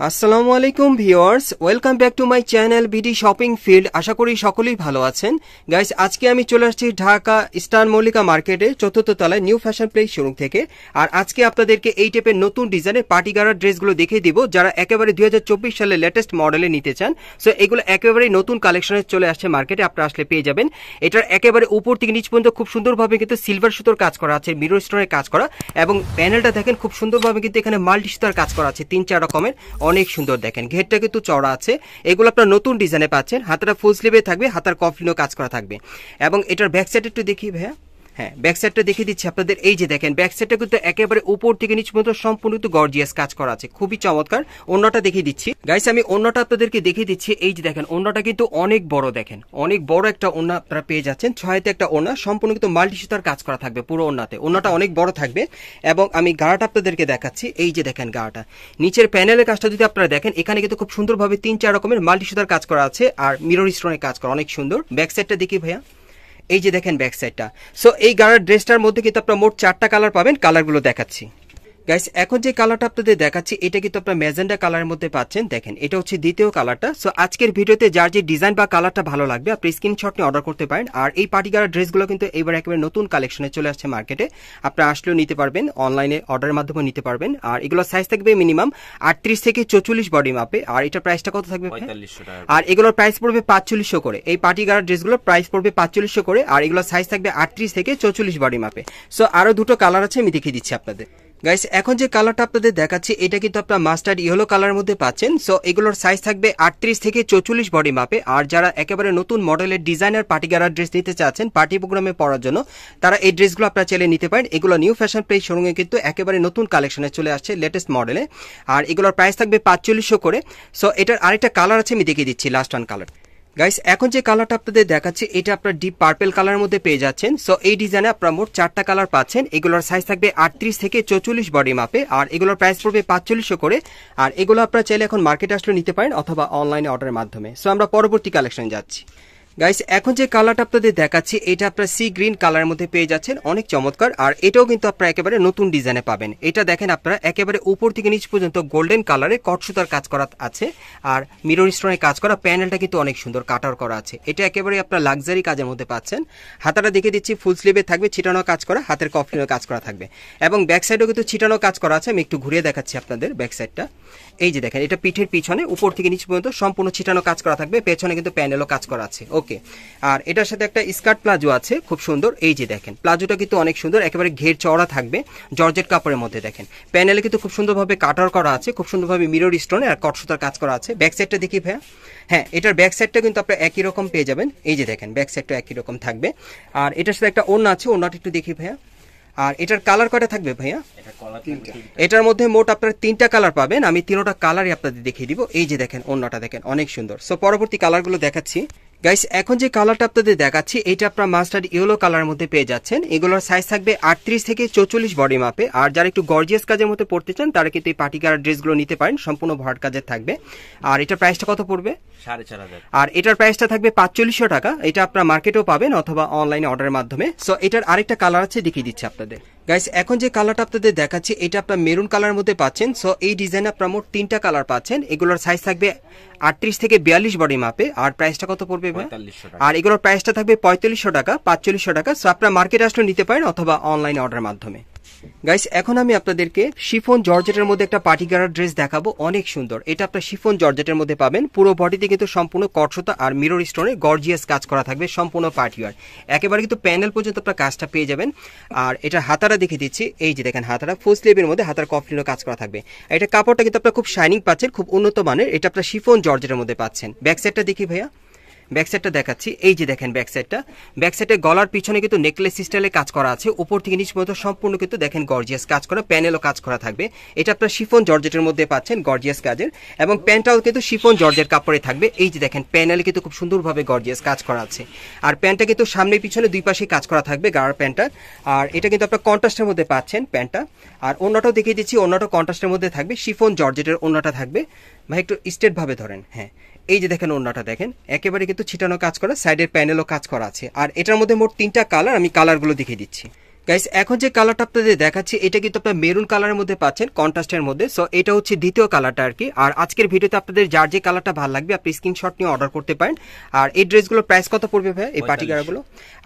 আসসালামু আলাইকুম viewers, welcome back to my channel BD Shopping Field. আশা করি সকলেই ভালো আছেন। গাইস, আজকে আমি চলে আসছি ঢাকা স্টার মল্লিকা মার্কেটে চতুর্থ তলায় নিউ ফ্যাশন প্লেস শোরুম থেকে। আর আজকে আপনাদেরকে এই টাইপের নতুন ডিজাইনের পার্টি গারার ড্রেসগুলো দেখিয়ে দিব, যারা একেবারে 2024 সালের লেটেস্ট মডেলে নিতে চান। সো এগুলো একেবারে নতুন কালেকশনে চলে আসছে মার্কেটে, আপনারা আসলে পেয়ে যাবেন। এটার একেবারে উপর থেকে নিচ পর্যন্ত খুব সুন্দরভাবে কিন্তু সিলভার সুতোর কাজ করা আছে, মিরর স্টোনের কাজ করা, এবং প্যানেলটা দেখেন খুব সুন্দরভাবে কিন্তু এখানে মাল্টি সুতার কাজ করা আছে 3-4 রকমের, অনেক সুন্দর। দেখেন ঘেরটা কিন্তু চওড়া আছে। এগুলো আপনার নতুন ডিজাইনে পাচ্ছেন। হাতাটা ফুল স্লিভে থাকবে, হাতার কফলিনও কাজ করা থাকবে। এবং এটার ব্যাক সাইড একটু দেখি ভাইয়া। হ্যাঁ, ব্যাক সাইডটা দেখিয়ে দিচ্ছি আপনাদের। এই যে দেখেন ব্যাক সাইডটা কিন্তু একেবারে উপর থেকে নিচ পর্যন্ত সম্পূর্ণ কিন্তু গর্জিয়াস কাজ করা আছে, খুবই চমৎকার। ওন্নাটা দেখিয়ে দিচ্ছি গাইস, আমি ওন্নাটা আপনাদেরকে দেখিয়ে দিচ্ছি। এই যে দেখেন ওন্নাটা কিন্তু অনেক বড়, দেখেন অনেক বড় একটা ওন্না আপনারা পেয়ে যাচ্ছেন। 6 একটা ওন্না, সম্পূর্ণ কিন্তু মাল্টি সুতার কাজ করা থাকবে পুরো ওন্নাতে। ওন্নাটা অনেক বড় থাকবে। এবং আমি গাড়াটা আপনাদেরকে দেখাচ্ছি। এই যে দেখেন গাড়াটা, নিচের প্যানেলের কাজটা যদি আপনারা দেখেন, এখানে কিন্তু খুব সুন্দরভাবে 3-4 রকমের মাল্টি সুতার কাজ করা আছে, আর মিরর স্টোনের কাজ করা অনেক সুন্দর। ব্যাক সাইডটা দেখি ভাইয়া। এই যে দেখেন ব্যাক সাইডটা। সো এই গাড়ার ড্রেসটার মধ্যে কিন্তু আপনারা মোট 4টা কালার পাবেন। কালারগুলো দেখাচ্ছি গাইস। এখন যে কালারটা আপনাদের দেখাচ্ছি, এটা কিন্তু আপনারা ম্যাজেন্ডা কালারের মধ্যে পাচ্ছেন। দেখেন এটা হচ্ছে দ্বিতীয় কালারটা। সো আজকের ভিডিওতে যার যে ডিজাইন বা কালারটা ভালো লাগবে, আপনি স্ক্রিনশট নিয়ে অর্ডার করতে পারেন। আর এই পার্টিকুলার ড্রেসগুলো কিন্তু এবার একেবারে নতুন কালেকশনে চলে আসছে মার্কেটে। আপনারা আসলেও নিতে পারবেন, অনলাইনে অর্ডারের মাধ্যমে নিতে পারবেন। আর এগুলো সাইজ থাকবে মিনিমাম 38 থেকে 44 বডি মাপে। আর এটার প্রাইসটা কত থাকবে? 4500 টাকা। আর এগুলোর প্রাইস পড়বে 4500 করে। এই পার্টিকুলার ড্রেসগুলোর প্রাইস পড়বে 4500 করে। আর এগুলোর সাইজ থাকবে 38 থেকে 44 বডি মাপে। সো আরো দুটো কালার আছে, আমি দেখিয়ে দিচ্ছি আপনাদের। গাইস, এখন যে কালারটা আপনাদের দেখাচ্ছি, এটা কিন্তু আপনারা মাস্টার্ড ইয়েলো কালারের মধ্যে পাচ্ছেন। সো এগুলোর সাইজ থাকবে 38 থেকে 44 বডি মাপে। আর যারা একেবারে নতুন মডেলের ডিজাইনার পার্টি গারার ড্রেস নিতে চাচ্ছেন পার্টি প্রোগ্রামে পরার জন্য, তারা এই ড্রেসগুলো আপনারা চাইলে নিতে পারেন। এগুলো নিউ ফ্যাশন প্লেস শোরুমে কিন্তু একেবারে নতুন কালেকশনে চলে আসছে লেটেস্ট মডেলে। আর এগুলোর প্রাইস থাকবে 4500 করে। সো এটার আরেকটা কালার আছে, আমি দেখিয়ে দিচ্ছি লাস্ট ওয়ান কালার। গাইস, এখন যে কালারটা আপনাদের দেখাচ্ছি, এটা আপনারা ডিপ পার্পল কালারের মধ্যে পেয়ে যাচ্ছেন। সো এই ডিজাইনে আপনারা মোট 4টা কালার পাচ্ছেন। এগুলোর সাইজ থাকবে 38 থেকে 44 বডি মাপে। আর এগুলোর প্রাইস পড়বে 4500 করে। আর এগুলো আপনারা চাইলে এখন মার্কেটে আসলে নিতে পারেন, অথবা অনলাইনে অর্ডারের মাধ্যমে। সো আমরা পরবর্তী কালেকশনে যাচ্ছি। গাইস, এখন যে কালারটা আপনাদের দেখাচ্ছি, এটা আপনারা সি গ্রিন কালারের মধ্যে পেয়ে যাচ্ছেন, অনেক চমৎকার। আর এটাও কিন্তু আপনারা একেবারে নতুন ডিজাইনে পাবেন। এটা দেখেন আপনারা একেবারে উপর থেকে নিচ পর্যন্ত গোল্ডেন কালারে কট সুতার কাজ করা আছে, আর মিরর স্টোনের কাজ করা। প্যানেলটা কিন্তু অনেক সুন্দর কাটার করা আছে। এটা একেবারে আপনারা লাক্সারি কাজের মধ্যে পাচ্ছেন। হাতাটা দেখে দিচ্ছি, ফুল স্লিভে থাকবে, ছিটানো কাজ করা, হাতের কফলিনও কাজ করা থাকবে। এবং ব্যাক সাইডেও কিন্তু ছিটানো কাজ করা আছে। আমি একটু ঘুরিয়ে দেখাচ্ছি আপনাদের ব্যাক সাইডটা। এই যে দেখেন, এটা পিঠের পিছনে উপর থেকে নিচ পর্যন্ত সম্পূর্ণ ছিটানো কাজ করা থাকবে, পেছনে কিন্তু প্যানেলও কাজ করা আছে। ওকে। আর এটার সাথে একটা স্কার্ট প্লাজো আছে, খুব সুন্দর। এই যে দেখেন প্লাজোটা কিন্তু অনেক সুন্দর, একেবারে ঘের চওড়া থাকবে, জর্জেট কাপড়ের মধ্যে। দেখেন প্যানেলে কিন্তু খুব সুন্দরভাবে কাটার করা আছে, খুব সুন্দরভাবে মিরর স্টোনে আর কট সুতার কাজ করা আছে। ব্যাক সাইডটা দেখি ভাইয়া। হ্যাঁ, এটার ব্যাক সাইডটা কিন্তু আপনারা একই রকম পেয়ে যাবেন। এই যে দেখেন ব্যাক সাইডটা একই রকম থাকবে। আর এটার সাথে একটা ওড়না আছে, ওড়নাটা একটু দেখি ভাইয়া। আর এটার কালার কয়টা থাকবে ভাইয়া? এটার মধ্যে মোট আপনারা 3টা কালার পাবেন। আমি 3টা কালারই আপনাদের দেখিয়ে দিব। এই যে দেখেন ওড়নাটা দেখেন অনেক সুন্দর। সো পরবর্তী কালারগুলো দেখাচ্ছি। গাইস, এখন যে কালারটা আপনাদের দেখাচ্ছি, এটা আপনারা মাস্টার্ড ইয়েলো কালারের মধ্যে পেয়ে যাচ্ছেন। এগুলোর সাইজ থাকবে 38 থেকে 44 বডি মাপে। আর যারা একটু গর্জিয়াস কাজের মধ্যে পড়তে চান, তারা কিন্তু এই পার্টি গারার ড্রেসগুলো নিতে পারেন, সম্পূর্ণ ভরাট কাজের থাকবে। আর এটার প্রাইসটা কত পড়বে? 4500। আর এটার প্রাইসটা থাকবে 4500 টাকা। এটা আপনারা মার্কেটেও পাবেন, অথবা অনলাইনে অর্ডারের মাধ্যমে। সো এটার আরেকটা কালার আছে, দেখিয়ে দিচ্ছি আপনাদের। গাইস, এখন যে কালারটা আপনাদের দেখাচ্ছি, এটা আপনারা মেরুন কালারের মধ্যে পাচ্ছেন। সো এই ডিজাইনে আপনারা মোট 3টা কালার পাচ্ছেন। এগুলোর সাইজ থাকবে 38 থেকে 42 বডি মাপে। আর প্রাইসটা কত পড়বে? 4500 টাকা। আর এগুলোর প্রাইসটা থাকবে 4500 টাকা, 4500 টাকা। সো আপনারা মার্কেটে আসলে নিতে পারেন, অথবা অনলাইনে অর্ডারের মাধ্যমে। গাইস, এখন আমি আপনাদেরকে শিফন জর্জেটের মধ্যে একটা পার্টি গারার ড্রেস দেখাবো, অনেক সুন্দর। এটা আপনারা শিফন জর্জেটের মধ্যে পাবেন। পুরো বডিতে কিন্তু সম্পূর্ণ কট সুতা আর মিরর স্টোনে গর্জিয়াস কাজ করা থাকবে, সম্পূর্ণ পার্টি ওয়্যার। একেবারে কিন্তু প্যানেল পর্যন্ত আপনারা কাজটা পেয়ে যাবেন। আর এটা হাতাটা দেখে দিচ্ছি। এই যে দেখেন হাতাটা ফুল স্লিভের মধ্যে, হাতার কফলিনও কাজ করা থাকবে। এটা কাপড়টা কিন্তু আপনারা খুব শাইনিং পাচ্ছেন, খুব উন্নত মানের। এটা আপনারা শিফন জর্জেটের মধ্যে পাচ্ছেন। ব্যাক সাইডটা দেখি ভাইয়া। ব্যাক সাইডটা দেখাচ্ছি। এই যে দেখেন ব্যাক সাইডটা। ব্যাক সাইডে গলার পিছনে কিন্তু নেকলেস স্টাইলে কাজ করা আছে, উপর থেকে নিচ পর্যন্ত সম্পূর্ণ কিন্তু দেখেন গর্জিয়াস কাজ করা, প্যানেলও কাজ করা থাকবে। এটা আপনারা শিফন জর্জেটের মধ্যে পাচ্ছেন, গর্জিয়াস কাজের। এবং প্যান্টটাও কিন্তু শিফন জর্জেট কাপড়ে থাকবে। এই যে দেখেন প্যানেলে কিন্তু খুব সুন্দরভাবে গর্জিয়াস কাজ করা আছে। আর প্যান্টটা কিন্তু সামনে পিছনে দুই পাশে কাজ করা থাকবে গাড়ার প্যান্টটা। আর এটা কিন্তু আপনারা কন্ট্রাস্টের মধ্যে পাচ্ছেন প্যান্টটা। আর ওড়নাটাও দেখিয়ে দিচ্ছি, ওড়নাটাও কন্ট্রাস্টের মধ্যে থাকবে, শিফন জর্জেটের ওড়নাটা থাকবে। ভাই একটু স্ট্রেট ভাবে ধরেন। হ্যাঁ, এই যে দেখেন ওড়নাটা দেখেন একেবারে কিন্তু ছিটানো কাজ করা, সাইডের প্যানেলও কাজ করা আছে। আর এটার মধ্যে মোট 3টা কালার, আমি কালারগুলো দেখিয়ে দিচ্ছি। গাইস এখন যে কালারটা আপনাদের দেখাচ্ছি এটা কিন্তু আপনারা মেরুন কালারের মধ্যে পাচ্ছেন, কন্ট্রাস্টের মধ্যে। সো এটা হচ্ছে দ্বিতীয় কালারটা আর কি। আর আজকের ভিডিওতে আপনাদের যার যে কালারটা ভালো লাগবে আপনি স্ক্রিনশট নিয়ে অর্ডার করতে পারেন। আর এই ড্রেসগুলোর প্রাইস কত পড়বে ভাই, এই পার্টি গারাগুলো?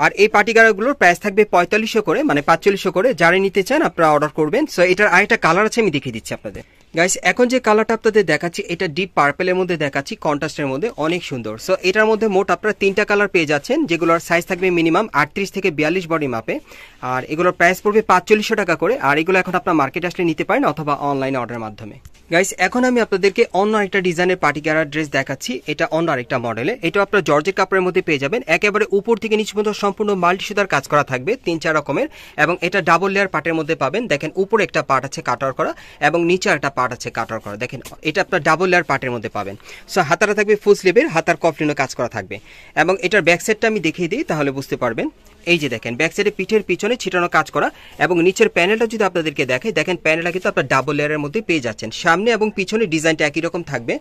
আর এই পার্টি গারাগুলোর প্রাইস থাকবে 4500 করে, মানে 4500 করে। যারা নিতে চান আপনারা অর্ডার করবেন। সো এটার আরেকটা কালার আছে, আমি দেখিয়ে দিচ্ছি আপনাদের। গাইস এখন যে কালারটা আপনাদের দেখাচ্ছি এটা ডিপ পার্পেলের মধ্যে দেখাচ্ছি, কন্ট্রাস্টের মধ্যে, অনেক সুন্দর। সো এটার মধ্যে মোট আপনারা 3টা কালার পেয়ে যাচ্ছেন, যেগুলোর সাইজ থাকবে মিনিমাম 38 থেকে 42 বডি মাপে। আর এগুলোর প্রাইস পড়বে 4500 টাকা করে। আর এগুলো এখন আপনার মার্কেটে আসলে নিতে পারেন অথবা অনলাইনে অর্ডারের মাধ্যমে। গাইস এখন আমি আপনাদেরকে অন্য আরেকটা ডিজাইনের পার্টি গারার ড্রেস দেখাচ্ছি। এটা অন্য আরেকটা মডেলে, এটা আপনার জর্জেট কাপড়ের মধ্যে পেয়ে যাবেন। একেবারে উপর থেকে নিচ পর্যন্ত সম্পূর্ণ মাল্টি সুতার কাজ করা থাকবে 3-4 রকমের, এবং এটা ডাবল লেয়ার পার্টের মধ্যে পাবেন। দেখেন উপরে একটা পার্ট আছে কাটার করা এবং নিচে একটা পার্ট আছে কাটার করা। দেখেন এটা আপনার ডাবল লেয়ার পার্টের মধ্যে পাবেন। সো হাতাটা থাকবে ফুল স্লিভের, হাতার কফলিনও কাজ করা থাকবে। এবং এটার ব্যাক সাইডটা আমি দেখিয়ে দিই তাহলে বুঝতে পারবেন। এই যে দেখেন ব্যাক সাইডে পিঠের পিছনে ছিটানো কাজ করা, এবং নিচের প্যানেলটা যদি আপনাদেরকে দেখে, দেখেন প্যানেলটা কিন্তু আপনার ডাবল লেয়ারের মধ্যে পেয়ে যাচ্ছেন। সামনে এবং পিছনে ডিজাইনটা একই রকম থাকবে।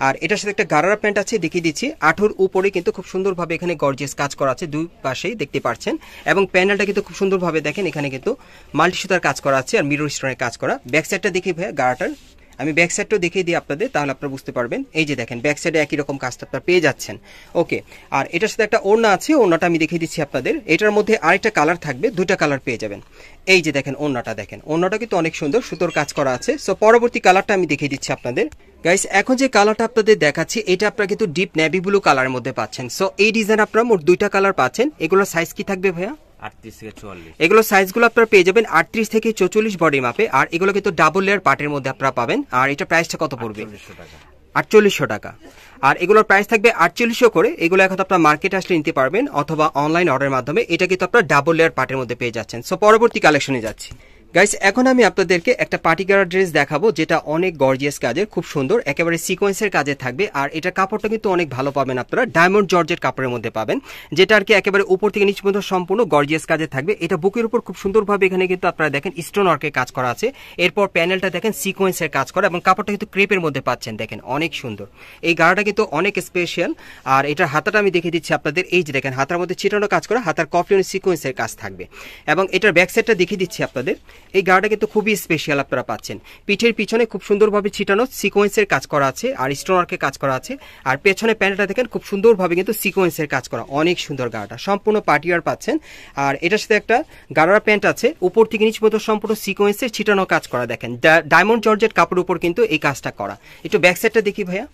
আর এটার সাথে একটা গারারা প্যান্ট আছে, দেখিয়ে দিচ্ছি। আঠুর উপরে কিন্তু খুব সুন্দরভাবে এখানে গর্জিয়াস কাজ করা আছে, দুই পাশেই দেখতে পাচ্ছেন। এবং প্যানেলটা কিন্তু খুব সুন্দরভাবে দেখেন এখানে কিন্তু মাল্টি সুতার কাজ করা আছে আর মিরর স্টোনের কাজ করা। ব্যাক সাইডটা দেখি ভাইয়া গারাটার, আমি ব্যাক সাইডটাও দেখিয়ে দিই আপনাদের, তাহলে আপনারা বুঝতে পারবেন। এই যে দেখেন ব্যাক সাইডে একই রকম কাজটা আপনারা পেয়ে যাচ্ছেন। ওকে, আর এটার সাথে একটা ওড়না আছে, ওড়নাটা আমি দেখিয়ে দিচ্ছি আপনাদের। এটার মধ্যে আরেকটা কালার থাকবে, 2টা কালার পেয়ে যাবেন। এই যে দেখেন ওড়নাটা, দেখেন ওড়নাটা কিন্তু অনেক সুন্দর, সুতোর কাজ করা আছে। সো পরবর্তী কালারটা আমি দেখিয়ে দিচ্ছি আপনাদের। গাইস এখন যে কালারটা আপনাদের দেখাচ্ছি এটা আপনারা কিন্তু ডিপ নেভি ব্লু কালারের মধ্যে পাচ্ছেন। সো এই ডিজাইন আপনারা মোট 2টা কালার পাচ্ছেন। এগুলোর সাইজ কি থাকবে ভাইয়া? 38 থেকে 44। এগুলো সাইজগুলো আপনারা পেয়ে যাবেন 38 থেকে 44 বডি মাপে। আর এগুলো কিন্তু ডাবল লেয়ার পার্টের মধ্যে আপনারা পাবেন। আর এটা প্রাইসটা কত পড়বে? 4800 টাকা। আর এগুলোর প্রাইস থাকবে 4800 করে। এগুলো এখন আপনারা মার্কেটে আসলে নিতে পারবেন অথবা অনলাইন অর্ডারের মাধ্যমে। এটা কিন্তু আপনারা ডাবল লেয়ার পার্টের মধ্যে পেয়ে যাচ্ছেন। সো পরবর্তী কালেকশনে যাচ্ছি। গাইস এখন আমি আপনাদেরকে একটা পার্টি গারার ড্রেস দেখাবো, যেটা অনেক গর্জিয়াস কাজের, খুব সুন্দর, একেবারে সিকোয়েন্সের কাজে থাকবে। আর এটা কাপড়টা কিন্তু অনেক ভালো পাবেন আপনারা, ডায়মন্ড জর্জেট কাপড়ের মধ্যে পাবেন, যেটা আর কি একেবারে উপর থেকে নিচ পর্যন্ত সম্পূর্ণ গর্জিয়াস কাজে থাকবে। এটা বুকের উপর খুব সুন্দরভাবে এখানে কিন্তু আপনারা দেখেন স্টোন ওয়ার্কের কাজ করা আছে। এরপর প্যানেলটা দেখেন সিকোয়েন্সের কাজ করা, এবং কাপড়টা কিন্তু ক্রেপের মধ্যে পাচ্ছেন। দেখেন অনেক সুন্দর, এই গারাটা কিন্তু অনেক স্পেশাল। আর এটার হাতাটা আমি দেখিয়ে দিচ্ছি আপনাদের। এই যে দেখেন হাতার মধ্যে ছিটানো কাজ করা, হাতার কফলিন সিকোয়েন্সের কাজ থাকবে। এবং এটার ব্যাক সাইডটা দেখিয়ে দিচ্ছি আপনাদের। এই গারাটা কিন্তু খুবই স্পেশাল আপনারা পাচ্ছেন। পিঠের পিছনে খুব সুন্দরভাবে ছিটানো সিকোয়েন্সের কাজ করা আছে আর স্টোন ওয়ার্কের কাজ করা আছে। আর পেছনে প্যান্টটা দেখেন খুব সুন্দরভাবে কিন্তু সিকোয়েন্সের কাজ করা, অনেক সুন্দর গারাটা, সম্পূর্ণ পার্টিয়ার পাচ্ছেন। আর এটার সাথে একটা গারারা প্যান্ট আছে, উপর থেকে নিচ পর্যন্ত সম্পূর্ণ সিকোয়েন্সের ছিটানো কাজ করা। দেখেন ডায়মন্ড জর্জেট কাপড়ের উপর কিন্তু এই কাজটা করা। একটু ব্যাক সাইডটা দেখি ভাইয়া,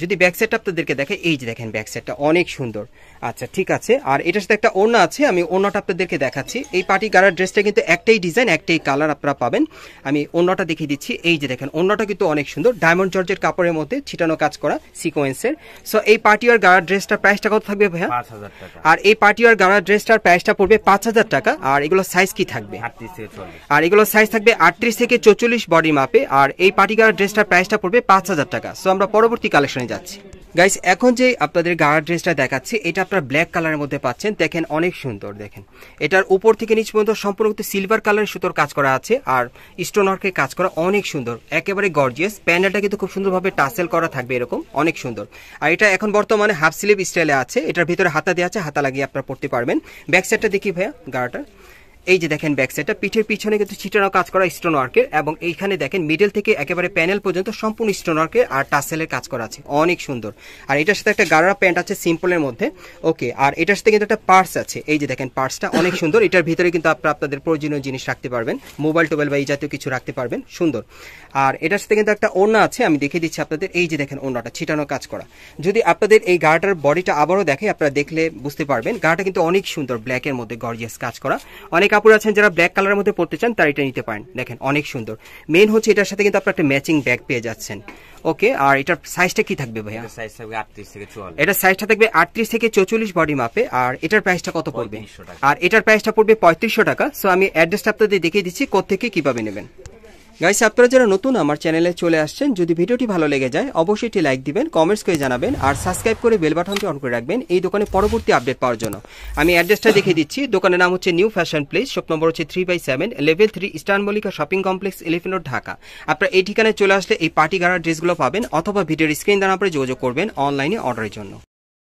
যদি ব্যাক সাইডটা আপনাদেরকে দেখে, এই যে দেখেন ব্যাক সাইডটা অনেক সুন্দর। আচ্ছা ঠিক আছে। আর এটার সাথে একটা ওড়না আছে, আমি ওড়নাটা আপনাদেরকে দেখাচ্ছি। এই পার্টি গারার ড্রেসটা কিন্তু একটাই ডিজাইন, একটাই কালার আপনারা পাবেন। আমি ওড়নাটা দেখিয়ে দিচ্ছি। এই যে দেখেন ওড়নাটা কিন্তু অনেক সুন্দর, ডায়মন্ড জর্জেট কাপড়ের মধ্যে ছিটানো কাজ করা সিকোয়েন্সের। সো এই পার্টি আর গারার ড্রেসটার প্রাইসটা কত থাকবে ভাইয়া? 5000 টাকা। আর এই পার্টি আর গারার ড্রেসটার প্রাইসটা পড়বে 5000 টাকা। আর এগুলো সাইজ কি থাকবে? 38 থেকে 44। আর এগুলো সাইজ থাকবে 38 থেকে 44 বডি মাপে। আর এই পার্টি গারার ড্রেসটার প্রাইসটা পড়বে 5000 টাকা। সো আমরা পরবর্তী কালেকশনে যাচ্ছি। গাইস এখন যে আপনাদের গারার ড্রেসটা দেখাচ্ছি এটা আপনারা ব্ল্যাক কালারের মধ্যে পাচ্ছেন। দেখেন অনেক সুন্দর, দেখেন এটার উপর থেকে নিচ পর্যন্ত সম্পূর্ণ সিলভার কালারের সুতোর কাজ করা আছে আর স্টোন ওয়ার্কের কাজ করা, অনেক সুন্দর, একেবারে গর্জিয়াস। প্যানেলটা কিন্তু খুব সুন্দরভাবে টাসেল করা থাকবে, এরকম অনেক সুন্দর। আর এটা এখন বর্তমানে হাফ স্লিভ স্টাইলে আছে। এটার ভিতরে হাতা দেওয়া আছে, হাতা লাগিয়ে আপনারা পড়তে পারবেন। ব্যাক সাইডটা দেখি ভাইয়া গারাটার। এই যে দেখেন ব্যাক সাইডটা, পিঠের পিছনে কিন্তু ছিটানো কাজ করা স্টোন ওয়ার্কের, এবং এইখানে দেখেন মিডল থেকে একেবারে প্যানেল পর্যন্ত সম্পূর্ণ স্টোন ওয়ার্কের আর টাসেলের কাজ করা আছে, অনেক সুন্দর। আর এটার সাথে একটা গারারা প্যান্ট আছে সিম্পলের মধ্যে। ওকে, আর এটার সাথে কিন্তু একটা পার্স আছে। এই যে দেখেন পার্সটা অনেক সুন্দর। এটার ভিতরে কিন্তু আপনারা আপনাদের প্রয়োজনীয় জিনিস রাখতে পারবেন, মোবাইল টোবাইল বা এই জাতীয় কিছু রাখতে পারবেন, সুন্দর। আর এটার সাথে কিন্তু একটা ওড়না আছে, আমি দেখিয়ে দিচ্ছি আপনাদের। এই যে দেখেন ওড়নাটা ছিটানো কাজ করা। যদি আপনাদের এই গারাটার বডিটা আবারও দেখে আপনারা দেখলে বুঝতে পারবেন, গারাটা কিন্তু অনেক সুন্দর, ব্ল্যাকের মধ্যে গর্জিয়াস কাজ করা। অনেক কাপড় আছেন যারা ব্ল্যাক কালারের মধ্যে পড়তে চান তারা এটা নিতে পারেন। দেখেন অনেক সুন্দর। মেইন হচ্ছে এটার সাথে কিন্তু আপনারা একটা ম্যাচিং ব্যাগ পেয়ে যাচ্ছেন। ওকে, আর এটার সাইজটা কি থাকবে ভাইয়া? সাইজ থাকবে 38 থেকে 44। এটা সাইজটা থাকবে 38 থেকে 44 বডি মাপে। আর এটার প্রাইসটা কত পড়বে? আর এটার প্রাইসটা পড়বে 3500 টাকা। সো আমি অ্যাড্রেসটা আপনাদের দেখিয়ে দিচ্ছি কোত্থেকে কিভাবে নেবেন। গাইস আপনারা যারা নতুন আমার চ্যানেলে চলে আসছেন, যদি ভিডিওটি ভালো লেগে যায় অবশ্যই একটি লাইক দিবেন, কমেন্টস করে জানাবেন, আর সাবস্ক্রাইব করে বেল বাটনটি অন করে রাখবেন এই দোকানে পরবর্তী আপডেট পাওয়ার জন্য। আমি অ্যাড্রেসটা দেখিয়ে দিচ্ছি। দোকানের নাম হচ্ছে new fashion place, shop number হচ্ছে 3/7, level 3, eastern Mallika shopping complex, elephant road, Dhaka. আপনারা এই ঠিকানায় চলে আসলে এই পার্টি গারার ড্রেসগুলো পাবেন, অথবা ভিডিওর স্ক্রিন দ্বারা আপনারা যোগাযোগ করবেন অনলাইনে অর্ডারের জন্য।